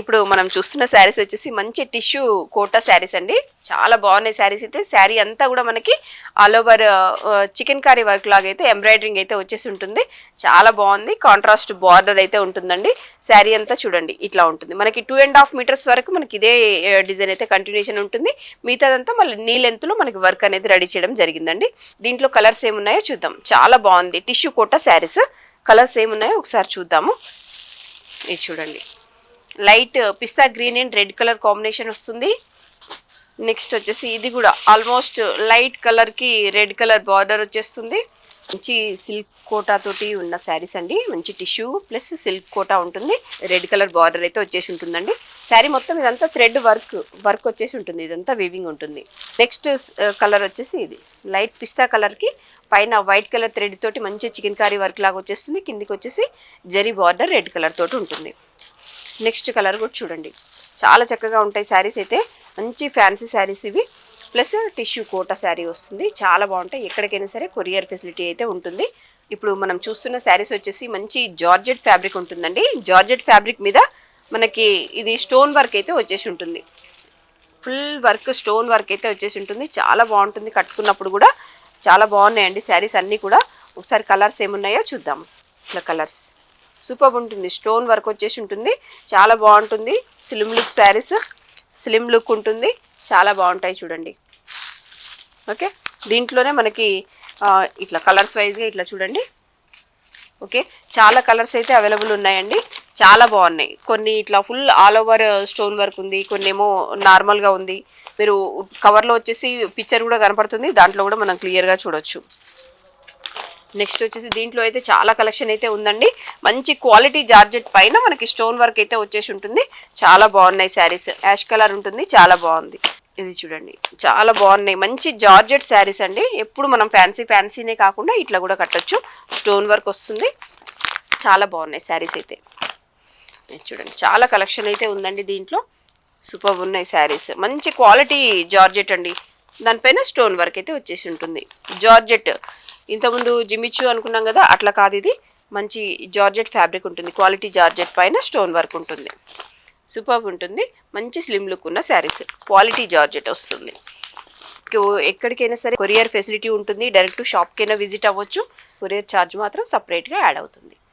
ఇప్పుడు మనం చూస్తున్న శారీస్ వచ్చేసి మంచి టిష్యూ కోటా శారీస్ అండి. చాలా బాగున్నాయి శారీస్ అయితే. శారీ అంతా కూడా మనకి all over chicken curry work లాగా అయితే ఎంబ్రాయిడరింగ్ అయితే వచ్చేసి ఉంటుంది. చాలా బాగుంది. కాంట్రాస్ట్ బార్డర్ అయితే ఉంటుందండి. శారీ అంతా చూడండి ఇట్లా ఉంటుంది. మనకి 2.5 మీటర్స్ వరకు మనకి ఇదే డిజైన్ అయితే కంటిన్యూషన్ ఉంటుంది. మిగతాదంతా మళ్ళీ నీ లెంత్ లో మనకి వర్క్ అనేది రెడీ చేయడం జరిగిందండి. దీంట్లో కలర్స్ ఏమున్నాయో చూద్దాం. చాలా బాగుంది టిష్యూ కోటా శారీస్. కలర్స్ ఏమున్నాయో ఒకసారి చూద్దాము. ఇది చూడండి, light pista green and red colour combination వస్తుంది. నెక్స్ట్ వచ్చేసి ఇది కూడా ఆల్మోస్ట్ లైట్ కలర్కి రెడ్ కలర్ బార్డర్ వచ్చేస్తుంది. మంచి సిల్క్ కోటా తోటి ఉన్న శారీస్ అండి. మంచి టిష్యూ ప్లస్ సిల్క్ కోటా ఉంటుంది. రెడ్ కలర్ బార్డర్ అయితే వచ్చేసి ఉంటుందండి. శారీ మొత్తం ఇదంతా థ్రెడ్ వర్క్ వచ్చేసి ఉంటుంది. ఇదంతా వీవింగ్ ఉంటుంది. నెక్స్ట్ కలర్ వచ్చేసి ఇది లైట్ పిస్తా కలర్కి పైన వైట్ కలర్ థ్రెడ్ తోటి మంచి చికెన్ కర్రీ వర్క్ లాగా వచ్చేస్తుంది. కిందికి వచ్చేసి జరీ బార్డర్ రెడ్ కలర్ తోటి ఉంటుంది. నెక్స్ట్ కలర్ కూడా చూడండి, చాలా చక్కగా ఉంటాయి శారీస్ అయితే. మంచి ఫ్యాన్సీ శారీస్ ఇవి. ప్లస్ టిష్యూ కోటా శారీ వస్తుంది. చాలా బాగుంటాయి. ఎక్కడికైనా సరే కొరియర్ ఫెసిలిటీ అయితే ఉంటుంది. ఇప్పుడు మనం చూస్తున్న శారీస్ వచ్చేసి మంచి జార్జెట్ ఫ్యాబ్రిక్ ఉంటుందండి. జార్జెట్ ఫ్యాబ్రిక్ మీద మనకి ఇది స్టోన్ వర్క్ అయితే వచ్చేసి ఉంటుంది. ఫుల్ వర్క్ స్టోన్ వర్క్ అయితే వచ్చేసి ఉంటుంది. చాలా బాగుంటుంది. కట్టుకున్నప్పుడు కూడా చాలా బాగున్నాయండి శారీస్ అన్నీ కూడా. ఒకసారి కలర్స్ ఏమున్నాయో చూద్దాం. ఇట్లా కలర్స్ సూపర్ ఉంటుంది. స్టోన్ వర్క్ వచ్చేసి ఉంటుంది. చాలా బాగుంటుంది. Slim look saris, slim look ఉంటుంది. చాలా బాగుంటాయి చూడండి. ఓకే, దీంట్లోనే మనకి ఇట్లా కలర్స్ వైజ్గా ఇట్లా చూడండి. ఓకే, చాలా కలర్స్ అయితే అవైలబుల్ ఉన్నాయండి. చాలా బాగున్నాయి. కొన్ని ఇట్లా full all over stone work ఉంది, కొన్ని ఏమో నార్మల్గా ఉంది. మీరు కవర్లో వచ్చేసి పిక్చర్ కూడా కనపడుతుంది. దాంట్లో కూడా మనం క్లియర్గా చూడొచ్చు. నెక్స్ట్ వచ్చేసి దీంట్లో అయితే చాలా కలెక్షన్ అయితే ఉందండి. మంచి క్వాలిటీ జార్జెట్ పైన మనకి స్టోన్ వర్క్ అయితే వచ్చేసి ఉంటుంది. చాలా బాగున్నాయి శారీస్. యాష్ కలర్ ఉంటుంది. చాలా బాగుంది. ఇది చూడండి, చాలా బాగున్నాయి. మంచి జార్జెట్ శారీస్ అండి. ఎప్పుడు మనం ఫ్యాన్సీనే కాకుండా ఇట్లా కూడా కట్టొచ్చు. స్టోన్ వర్క్ వస్తుంది. చాలా బాగున్నాయి శారీస్ అయితే. చూడండి, చాలా కలెక్షన్ అయితే ఉందండి దీంట్లో. సూపర్ ఉన్నాయి శారీస్. మంచి క్వాలిటీ జార్జెట్ అండి. దానిపైన స్టోన్ వర్క్ అయితే వచ్చేసి ఉంటుంది. జార్జెట్ ఇంతకుముందు జిమిచ్చు అనుకున్నాం కదా, అట్లా కాదు. ఇది మంచి జార్జెట్ ఫ్యాబ్రిక్ ఉంటుంది. క్వాలిటీ జార్జెట్ పైన స్టోన్ వర్క్ ఉంటుంది. సూపర్ ఉంటుంది. మంచి స్లిమ్ లుక్ ఉన్న శారీస్. క్వాలిటీ జార్జెట్ వస్తుంది. ఎక్కడికైనా సరే కొరియర్ ఫెసిలిటీ ఉంటుంది. డైరెక్ట్ షాప్కైనా విజిట్ అవ్వచ్చు. కొరియర్ ఛార్జ్ మాత్రం సపరేట్గా యాడ్ అవుతుంది.